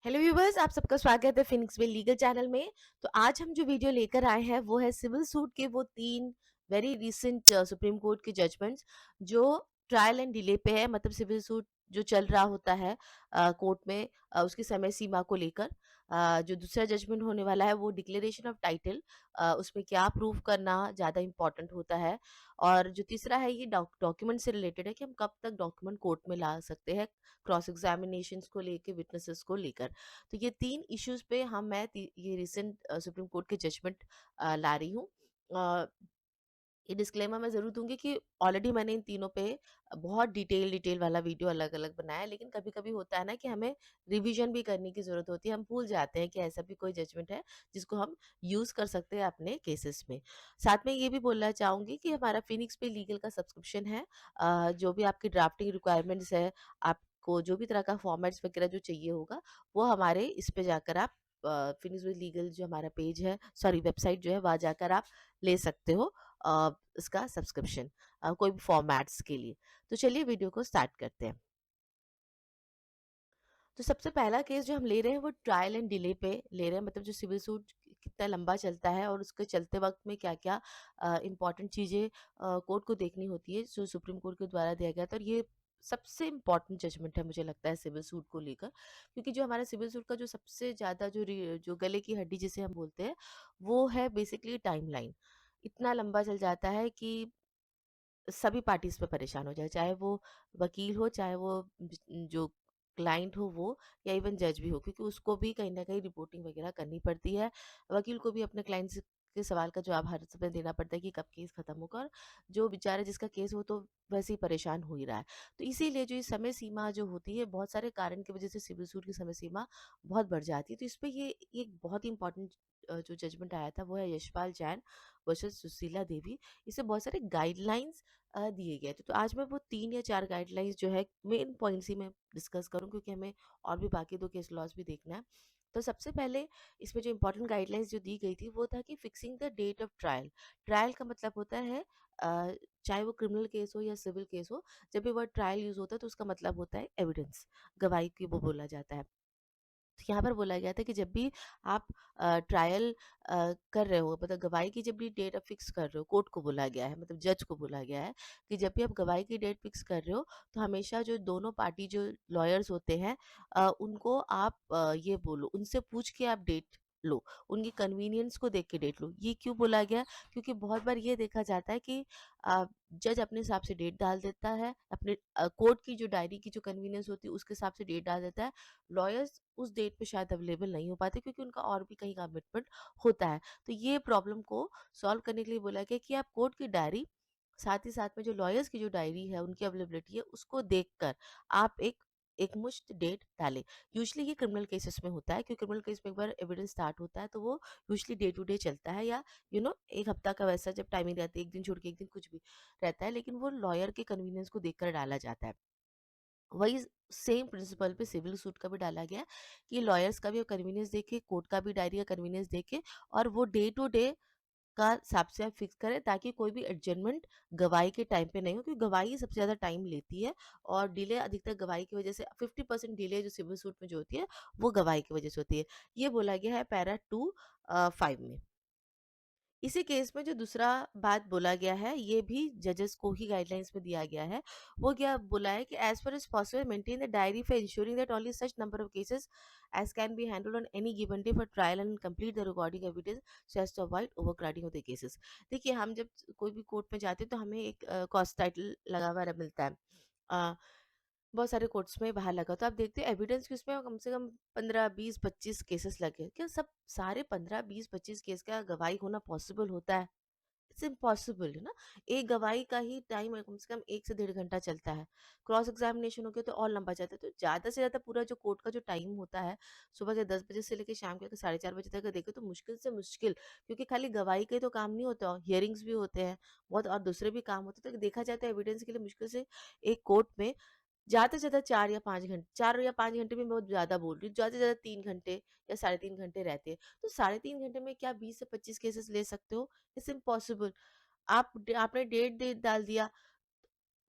Hello viewers, आप सबका स्वागत है फिनिक्स विल लीगल चैनल में। तो आज हम जो वीडियो लेकर आए हैं वो है सिविल सूट के वो 3 वेरी रीसेंट सुप्रीम कोर्ट के जजमेंट्स जो ट्रायल एंड डिले पे है। मतलब सिविल सूट जो चल रहा होता है कोर्ट में, उसकी समय सीमा को लेकर। जो दूसरा जजमेंट होने वाला है वो डिक्लेरेशन ऑफ टाइटल, उसमें क्या प्रूव करना ज़्यादा इंपॉर्टेंट होता है। और जो तीसरा है ये डॉक्यूमेंट से रिलेटेड है कि हम कब तक डॉक्यूमेंट कोर्ट में ला सकते हैं, क्रॉस एग्जामिनेशंस को लेके, विटनेसेस को लेकर। तो ये 3 इश्यूज़ पे ये रिसेंट सुप्रीम कोर्ट के जजमेंट ला रही हूँ। अ, ये डिस्क्लेमर मैं ज़रूर दूँगी कि ऑलरेडी मैंने इन तीनों पे बहुत डिटेल वाला वीडियो अलग-अलग बनाया है, लेकिन कभी-कभी होता है ना कि हमें रिवीजन भी करने की ज़रूरत होती है। हम भूल जाते हैं कि ऐसा भी कोई जजमेंट है, जिसको हम यूज़ कर सकते हैं अपने केसेस में। साथ में ये भी बोलना चाहूँगी कि हमारा फिनिक्स पे लीगल का सब्सक्रिप्शन है। जो भी आपकी ड्राफ्टिंग रिक्वायरमेंट्स है, आपको जो भी तरह का फॉर्मेट्स वगैरह जो चाहिए होगा, वो हमारे इस पे जाकर आप फिनिक्स विद लीगल जो हमारा पेज है, सॉरी वेबसाइट जो है, वहाँ जाकर आप ले सकते हो इसका सब्सक्रिप्शन, कोई भी फॉर्मेट्स के लिए। तो चलिए वीडियो को स्टार्ट करते हैं। तो सबसे पहला केस जो हम ले रहे हैं वो ट्रायल एंड डिले पे ले रहे हैं। मतलब जो सिविल सूट कितना लंबा चलता है और उसके चलते वक्त में क्या-क्या इम्पोर्टेंट चीज़ें कोर्ट को देखनी होती है, जो सुप्रीम कोर्ट के द्वारा दिया गया था। और ये सबसे इम्पोर्टेंट जजमेंट है मुझे लगता है सिविल सूट को लेकर, क्योंकि जो हमारा सिविल सूट का जो सबसे ज़्यादा जो गले की हड्डी जिसे हम बोलते हैं, वो है बेसिकली टाइमलाइन। इतना लंबा चल जाता है कि सभी पार्टीज़ पे परेशान हो जाए, चाहे वो वकील हो, चाहे वो जो क्लाइंट हो वो, या इवन जज भी हो, क्योंकि उसको भी कहीं न कहीं रिपोर्टिंग वगैरह करनी पड़ती है। वकील को भी अपने क्लाइंट्स के सवाल का जवाब हर समय देना पड़ता है कि कब केस खत्म होगा, और जो बेचारा जिसका केस वो तो वैसे ही परेशान हो ही रहा है। तो इसीलिए जो ये समय सीमा जो होती है, बहुत सारे कारण की वजह से सिविल सूट की समय सीमा बहुत बढ़ जाती है। तो इस पे ये एक बहुत ही इम्पोर्टेंट जो जजमेंट आया था वो है यशपाल जैन वर्सेस सुशीला देवी। इससे बहुत सारे गाइडलाइंस दिए गए थे। तो आज मैं वो 3 या 4 गाइडलाइंस जो है मेन पॉइंट्स ही मैं डिस्कस करूँ, क्योंकि हमें और भी बाकी 2 केस लॉज़ भी देखना है। तो सबसे पहले इसमें जो इम्पोर्टेंट गाइडलाइंस जो दी गई थी वो था कि fixing the date of trial. Trial का मतलब होता है चाहे वो क्रिमिनल केस हो या सिविल केस हो, जब भी वर्ड ट्रायल यूज़ होता है तो उसका मतलब होता है एविडेंस, गवाही की वो बोला जाता है। तो यहाँ पर बोला गया था कि जब भी आप ट्रायल कर रहे हो, मतलब गवाही की जब भी डेट आप फिक्स कर रहे हो, कोर्ट को बोला गया है, मतलब जज को बोला गया है कि जब भी आप गवाही की डेट फिक्स कर रहे हो, तो हमेशा जो दोनों पार्टी जो लॉयर्स होते हैं, उनको आप ये बोलो, उनसे पूछ के आप डेट लो, उनकी कन्वीनियंस को देख के डेट लो। ये क्यों बोला गया? क्योंकि बहुत बार ये देखा जाता है कि जज अपने हिसाब से डेट डाल देता है, अपने कोर्ट की जो डायरी की जो कन्वीनियंस होती है उसके हिसाब से डेट डाल देता है। लॉयर्स उस डेट पे शायद अवेलेबल नहीं हो पाते, क्योंकि उनका और भी कहीं कमिटमेंट होता है। तो ये प्रॉब्लम को सॉल्व करने के लिए बोला गया कि आप कोर्ट की डायरी, साथ ही साथ में जो लॉयर्स की जो डायरी है, उनकी अवेलेबिलिटी है, उसको देखकर आप एक डेट डालें। यूजुअली ये क्रिमिनल केसेस में होता है, क्योंकि क्रिमिनल केस में एक बार एविडेंस स्टार्ट होता है तो वो यूजुअली डे टू डे चलता है, या एक हफ्ता का वैसा जब टाइमिंग रहती है, 1 दिन छोड़ के 1 दिन कुछ भी रहता है, लेकिन वो लॉयर के कन्वीनियंस को देखकर डाला जाता है। वही सेम प्रिंसिपल पे सिविल सूट का भी डाला गया कि लॉयर्स का भी कन्वीनियंस देखे, कोर्ट का भी डायरी का कन्वीनियंस देखे, और वो डे टू डे का हिसाब से आप फिक्स करें, ताकि कोई भी एडजमेंट गवाही के टाइम पे नहीं हो, क्योंकि गवाही सबसे ज़्यादा टाइम लेती है। और डिले अधिकतर गवाही की वजह से, 50% डिले जो सिविल सूट में जो होती है वो गवाही की वजह से होती है। ये बोला गया है पैरा 2 5 में। इसी केस में जो दूसरा बात बोला गया है, ये भी जजेस को ही गाइडलाइंस में दिया गया है। वो क्या बोला है कि as far as possible maintain the diary for ensuring that only such number of cases as can be handled on any given day for trial and complete the recording evidence so as to avoid overcrowding of the cases. देखिए, हम जब कोई भी court में जाते हैं तो हमें एक कॉस्ट टाइटल लगा हुआ मिलता है। बहुत सारे कोर्ट्स में बाहर लगा, तो आप देखते हैं एविडेंस की उसमें कम से कम 15 20 25 केसेस लगे। क्या सब सारे 15 20 25 केस का गवाही होना पॉसिबल होता है? इट्स इम्पॉसिबल, है ना। एक गवाही का ही टाइम कम से कम 1 से 1.5 घंटा चलता है। क्रॉस एग्जामिनेशन हो गया तो और लंबा जाता है। तो ज़्यादा से ज़्यादा पूरा जो कोर्ट का जो टाइम होता है, सुबह के 10 बजे से लेके शाम के 4:30 बजे तक का देखें तो मुश्किल से मुश्किल, क्योंकि खाली गवाही का ही तो काम नहीं होता, हियरिंग्स भी होते हैं, बहुत और दूसरे भी काम होते हैं। तो देखा जाए तो एविडेंस के लिए मुश्किल से एक कोर्ट में ज़्यादा से ज़्यादा 4 या 5 घंटे में मैं बहुत ज़्यादा बोल रही हूँ, ज़्यादा से ज़्यादा 3 घंटे या साढ़े 3 घंटे रहते हैं। तो साढ़े 3 घंटे में क्या 20 से 25 केसेस ले सकते हो? It's impossible. आपने डेट दे डाल दिया,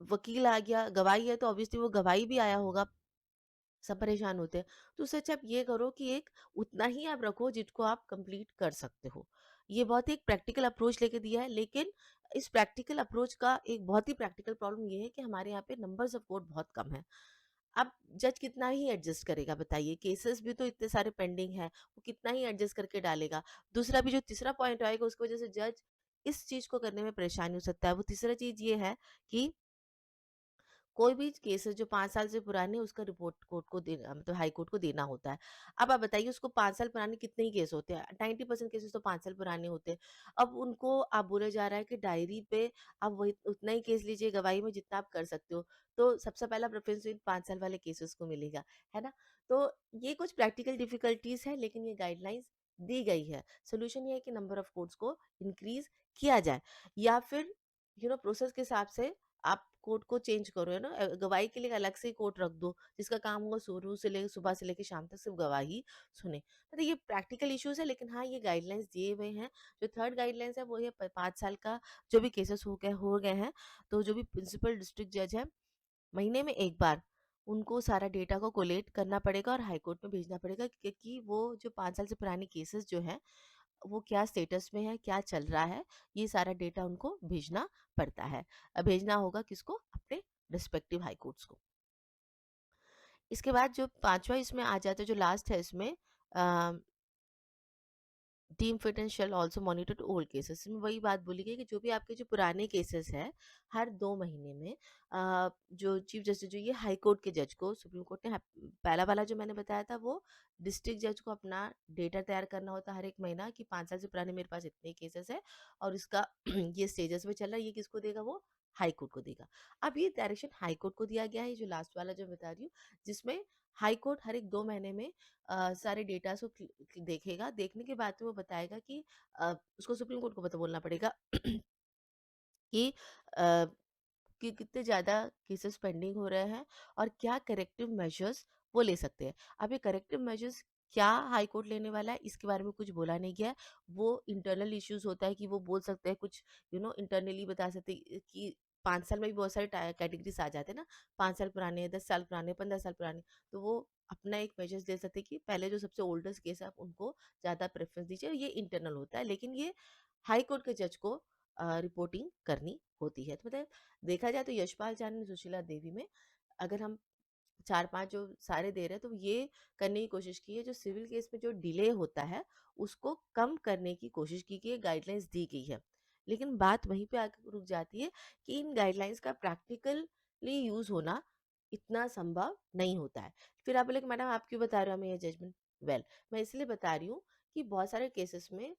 वकील आ गया, गवाही है तो ऑब्वियसली वो गवाही भी आया होगा। सब परेशान होते हैं। तो उससे अच्छा आप ये करो कि एक उतना ही आप रखो जिसको आप कंप्लीट कर सकते हो। ये बहुत ही एक प्रैक्टिकल अप्रोच लेके दिया है, लेकिन इस प्रैक्टिकल अप्रोच का एक बहुत ही प्रैक्टिकल प्रॉब्लम ये है कि हमारे यहाँ पे नंबर्स ऑफ कोड बहुत कम है। अब जज कितना ही एडजस्ट करेगा बताइए? केसेस भी तो इतने सारे पेंडिंग हैं, वो कितना ही एडजस्ट करके डालेगा। दूसरा भी जो तीसरा पॉइंट आएगा उसकी वजह से जज इस चीज़ को करने में परेशानी हो सकता है। वो तीसरा चीज़ ये है कि कोई भी केसेस जो 5 साल से पुराने हैं उसका रिपोर्ट कोर्ट को मतलब हाई कोर्ट को देना होता है। अब आप बताइए उसको 5 साल पुराने कितने ही केस होते हैं? 90% केसेस तो 5 साल पुराने होते हैं। अब उनको आप बोला जा रहा है कि डायरी पे आप वही उतना ही केस लीजिए गवाही में जितना आप कर सकते हो। तो सबसे पहला प्रेफ़रेंस इन 5 साल वाले केसेस को मिलेगा, है ना? तो ये कुछ प्रैक्टिकल डिफ़िकल्टीज़ है, लेकिन ये गाइडलाइंस दी गई है। सॉल्यूशन ये है कि नंबर ऑफ कोर्ट्स को इंक्रीज़ किया जाए, या फिर प्रोसेस के हिसाब से आप कोर्ट को चेंज करो, है ना? गवाही के लिए एक अलग से कोर्ट रख दो, जिसका काम होगा शुरू से लेके सुबह से लेके शाम तक सिर्फ गवाही सुने। मतलब ये प्रैक्टिकल इश्यूज़ है, लेकिन हाँ, ये गाइडलाइंस दिए हुए हैं। जो थर्ड गाइडलाइंस है वो ये 5 साल का जो भी केसेस हो गए हैं, तो जो भी प्रिंसिपल डिस्ट्रिक्ट जज है, महीने में 1 बार उनको सारा डेटा को कोलेट करना पड़ेगा और हाई कोर्ट में भेजना पड़ेगा, क्योंकि वो जो 5 साल से पुराने केसेस जो हैं, वो क्या स्टेटस में है, क्या चल रहा है, ये सारा डेटा उनको भेजना पड़ता है। भेजना होगा किसको? अपने रिस्पेक्टिव हाई कोर्ट्स को। इसके बाद जो 5वां इसमें आ जाता है, जो लास्ट है इसमें, a team fitness shall also monitor to old cases. इसमें वही बात बोली गई कि जो भी आपके जो पुराने केसेस हैं, हर 2 महीने में जो चीफ जस्टिस, जो ये हाई कोर्ट के जज को सुप्रीम कोर्ट ने पहला वाला जो मैंने बताया था वो डिस्ट्रिक्ट जज को अपना डेटा तैयार करना होता है हर 1 महीना, कि 5 साल से पुराने मेरे पास इतने केसेस है और इसका ये स्टेजेस में चल रहा है, ये किसको देगा? वो हाई कोर्ट को देगा। अब ये डायरेक्शन हाई कोर्ट को दिया गया है, जो लास्ट वाला जो बता रही हूँ, जिसमें हाई कोर्ट हर एक 2 महीने में सारे डेटा को देखेगा। देखने के बाद में वो बताएगा कि उसको सुप्रीम कोर्ट को पता बोलना पड़ेगा कि अ, कि कितने ज़्यादा केसेस पेंडिंग हो रहे हैं और क्या करेक्टिव मेजर्स वो ले सकते हैं। अब ये करेक्टिव मेजर्स क्या हाई कोर्ट लेने वाला है, इसके बारे में कुछ बोला नहीं गया है। वो इंटरनल इश्यूज़ होता है कि वो बोल सकते हैं कुछ, इंटरनली बता सकते हैं कि 5 साल में भी बहुत सारे कैटेगरीज आ जाते हैं ना, 5 साल पुराने, 10 साल पुराने, 15 साल पुराने। तो वो अपना एक मेजर्स दे सकते हैं कि पहले जो सबसे ओल्डेस्ट केस है आप उनको ज़्यादा प्रेफरेंस दीजिए। ये इंटरनल होता है, लेकिन ये हाई कोर्ट के जज को रिपोर्टिंग करनी होती है। तो मतलब देखा जाए तो यशपाल जानी और सुशीला देवी में अगर हम 4-5 जो सारे दे रहे हैं, तो ये करने की कोशिश की है, जो सिविल केस में जो डिले होता है, उसको कम करने की कोशिश की गई है, गाइडलाइंस दी गई है। लेकिन बात वहीं पे आके रुक जाती है कि इन गाइडलाइंस का प्रैक्टिकली यूज़ होना इतना संभव नहीं होता है। फिर आप बोले कि मैडम आप क्यों बता रहे हो हमें ये जजमेंट? वेल, मैं इसलिए बता रही हूँ कि बहुत सारे केसेस में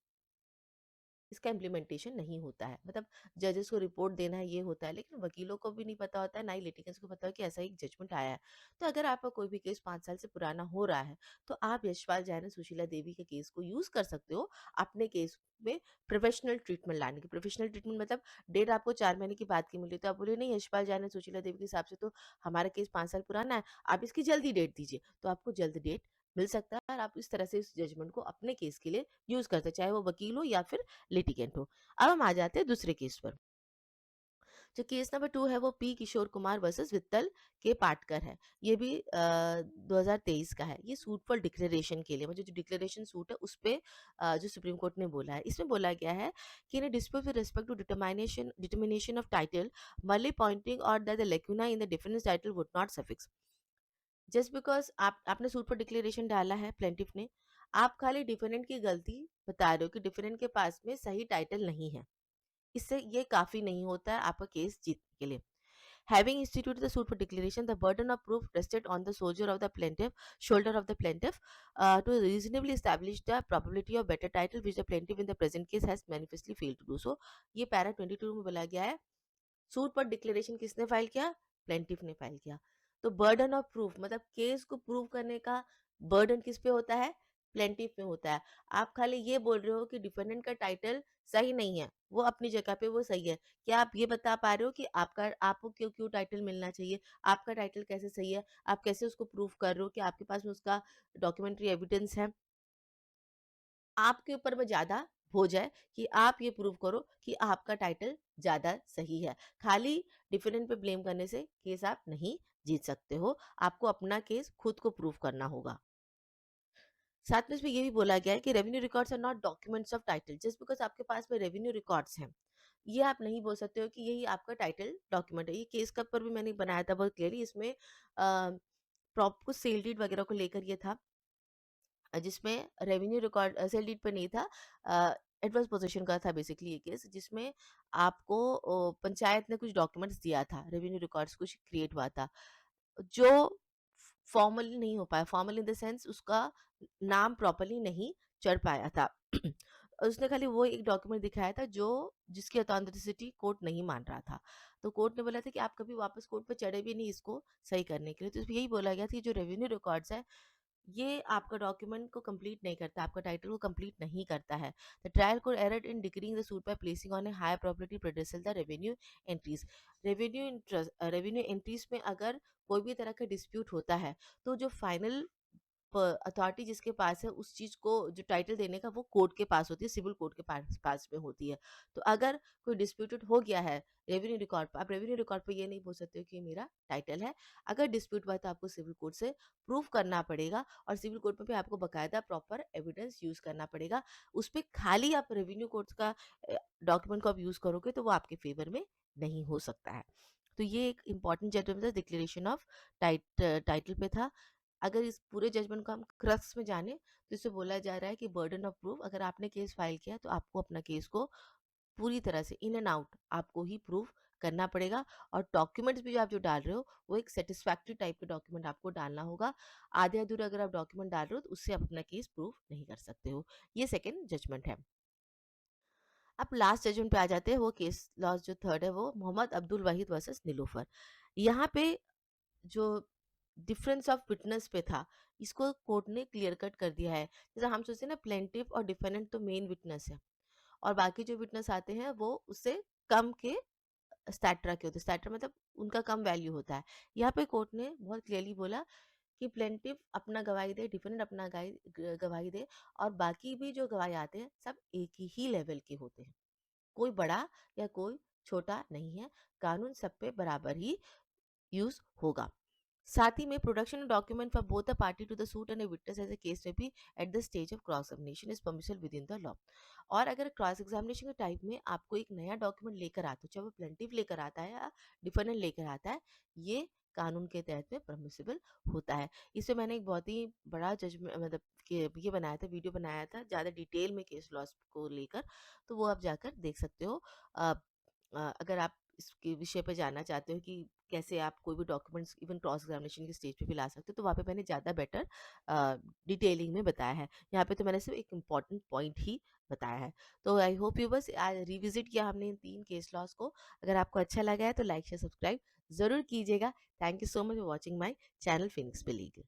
इसका इम्प्लीमेंटेशन नहीं होता है। मतलब जजेस को रिपोर्ट देना है ये होता है, लेकिन वकीलों को भी नहीं पता होता है, ना ही लिटिगेंट्स को पता हो कि ऐसा एक जजमेंट आया है। तो अगर आपका कोई भी केस 5 साल से पुराना हो रहा है, तो आप यशपाल जैन और सुशीला देवी के केस को यूज़ कर सकते हो अपने केस में प्रोफेशनल ट्रीटमेंट लाने की। प्रोफेशनल ट्रीटमेंट मतलब डेट आपको 4 महीने की बाद की मिली, तो आप बोले नहीं यशपाल जैन और सुशीला देवी के हिसाब से तो हमारा केस 5 साल पुराना है, आप इसकी जल्दी डेट दीजिए। तो आपको जल्द डेट मिल सकता है और आप इस तरह से इस जजमेंट को अपने केस के लिए यूज़ करते हैं, चाहे वो वकील हो या फिर लिटिगेंट हो। अब हम आ जाते हैं दूसरे केस पर। जो केस नंबर 2 है वो पी किशोर कुमार वर्सेस वित्तल के पाटकर है। ये भी 2023 का है। ये सूट फॉर डिक्लेरेशन के लिए, मतलब जो डिक्लेरेशन सूट है उस पे जो सुप्रीम कोर्ट ने बोला है। इसमें बोला गया है कि in a dispute with respect to determination of title, merely pointing out that the lacuna in the defendant's title would not suffice. Just because आपने सूट पर डिक्लेरेशन डाला है प्लेंटिफ ने, आप खाली डिफेंडेंट की गलती बता रहे हो कि डिफेंडेंट के पास में सही टाइटल नहीं है, इससे ये काफी नहीं होता है आपका केस जीतने के लिए। Having instituted the suit for declaration, the burden of proof rested on the shoulder of the plaintiff, to reasonably establish the probability of better title, which the plaintiff in the present case has manifestly failed to do so. ये para 22 में बोला गया है, suit पर declaration किसने file किया? Plaintiff ने file किया। तो बर्डन ऑफ प्रूफ मतलब केस को प्रूव करने का बर्डन किस पे होता है? प्लेंटिफ पे होता है। आप खाली ये बोल रहे हो कि डिफेंडेंट का टाइटल सही नहीं है, वो अपनी जगह पे वो सही है। क्या आप ये बता पा रहे हो कि आपको क्यों क्यों टाइटल मिलना चाहिए? आपका टाइटल कैसे सही है? आप कैसे उसको प्रूव कर रहे हो कि आपके पास में उसका डॉक्यूमेंट्री एविडेंस है? आपके ऊपर में ज़्यादा हो जाए कि आप ये प्रूव करो कि आपका टाइटल ज़्यादा सही है। खाली डिफेंडेंट पे ब्लेम करने से केस आप नहीं जीत सकते हो। आपको अपना केस खुद को प्रूव करना होगा। साथ में इसमें ये भी बोला गया है कि revenue records are not documents of title. Just because आपके पास में रेवेन्यू रिकॉर्ड्स हैं, ये आप नहीं बोल सकते हो कि यही आपका टाइटल डॉक्यूमेंट है। ये केस कब पर भी मैंने बनाया था बहुत क्लियरली। इसमें प्रॉप कुछ सेल डीड वगैरह को लेकर ये था, जिसमें रेवेन्यू रिकॉर्ड सेल डीड पे नहीं था, एडवर्स पोजीशन का था बेसिकली ये केस, जिसमें आपको पंचायत ने कुछ डॉक्यूमेंट्स दिया था, रेवेन्यू रिकॉर्ड्स कुछ क्रिएट हुआ था, जो फॉर्मली नहीं हो पाया। फॉर्मल इन द सेंस उसका नाम प्रॉपर्ली नहीं चढ़ पाया था। उसने खाली वो एक डॉक्यूमेंट दिखाया था जो जिसकी ऑथेंटिसिटी कोर्ट नहीं मान रहा था। तो कोर्ट ने बोला था कि आप कभी वापस कोर्ट पे चढ़े भी नहीं इसको सही करने के लिए। तो इसमें यही बोला गया था कि जो रेवेन्यू रिकॉर्ड्स है, ये आपका डॉक्यूमेंट को कंप्लीट नहीं करता, आपका टाइटल को कंप्लीट नहीं करता है। The trial court erred in decreeing the suit by placing on a higher probability प्रेडिसल the revenue entries. Revenue entries में अगर कोई भी तरह का डिस्प्यूट होता है, तो जो फाइनल अथॉरिटी जिसके पास है उस चीज को जो टाइटल देने का, वो कोर्ट के पास होती है, सिविल कोर्ट के पास पास में होती है। तो अगर कोई डिस्प्यूटेड हो गया है रेवेन्यू रिकॉर्ड पर, आप रेवेन्यू रिकॉर्ड पर ये नहीं बोल सकते हो कि ये मेरा टाइटल है। अगर डिस्प्यूट हुआ है तो आपको सिविल कोर्ट से प्रूफ करना पड़ेगा, और सिविल कोर्ट में भी आपको बकायदा प्रॉपर एविडेंस यूज करना पड़ेगा। उस पर खाली आप रेवेन्यू कोर्ट का डॉक्यूमेंट को आप यूज करोगे तो वो आपके फेवर में नहीं हो सकता है। तो ये एक इंपॉर्टेंट जजमेंट था, डिक्लेरेशन ऑफ टाइटल पे था। अगर इस पूरे जजमेंट को हम क्रक्स में जाने, तो इसे बोला जा रहा है कि बर्डन ऑफ प्रूफ, अगर आपने केस फाइल किया तो आपको अपना केस को पूरी तरह से इन एंड आउट आपको ही प्रूफ करना पड़ेगा। और डॉक्यूमेंट्स भी जो आप जो डाल रहे हो, वो एक सेटिस्फैक्ट्री टाइप के डॉक्यूमेंट आपको डालना होगा। आधे अधूरे अगर आप डॉक्यूमेंट डाल रहे हो तो उससे आप अपना केस प्रूफ नहीं कर सकते हो। ये सेकेंड जजमेंट है। अब लास्ट जजमेंट पे आ जाते हैं। वो केस लॉस जो थर्ड है, वो मोहम्मद अब्दुल वाहिद वर्सेस नीलोफर। यहाँ पे जो डिफरेंस ऑफ विटनेस पे था, इसको कोर्ट ने क्लियर कट कर दिया है। जैसे हम सोचते हैं ना, प्लेंटिफ और डिफेंडेंट तो मेन विटनेस है, और बाकी जो विटनेस आते हैं वो उससे कम के स्टैट्रा के होते हैं। स्टैट्रा मतलब उनका कम वैल्यू होता है। यहाँ पे कोर्ट ने बहुत क्लियरली बोला कि प्लेंटिफ अपना गवाही दे, डिफेंडेंट अपना गवाही दे, और बाकी भी जो गवाही आते हैं सब एक ही लेवल के होते हैं। कोई बड़ा या कोई छोटा नहीं है, कानून सब पे बराबर ही यूज होगा। साथ ही में production document for both the party to the suit and a witness as a case में भी at the stage of cross examination is permission within the law. और अगर क्रॉस एग्जामिनेशन के टाइप में आपको एक नया डॉक्यूमेंट लेकर आता है, चाहे वो प्लेंटिफ लेकर आता है या डिफेंडेंट लेकर आता है, ये कानून के तहत में परमिसिबल होता है। इसमें मैंने एक बहुत ही बड़ा जजमेंट मतलब कि ये बनाया था, वीडियो बनाया था ज़्यादा डिटेल में केस लॉस को लेकर, तो वो आप जाकर देख सकते हो। अ, अगर आप इसके विषय पे जानना चाहते हो कि कैसे आप कोई भी डॉक्यूमेंट्स इवन क्रॉस एग्जामिनेशन के स्टेज पे भी ला सकते हो, तो वहाँ पे मैंने ज़्यादा बेटर डिटेलिंग में बताया है। यहाँ पे तो मैंने सिर्फ एक इम्पॉर्टेंट पॉइंट ही बताया है। तो आई होप यू, बस आज रिविजिट किया हमने इन 3 केस लॉस को। अगर आपको अच्छा लगा है तो लाइक शेयर सब्सक्राइब ज़रूर कीजिएगा। Thank you so much for watching my channel Phoenix पे लीगल।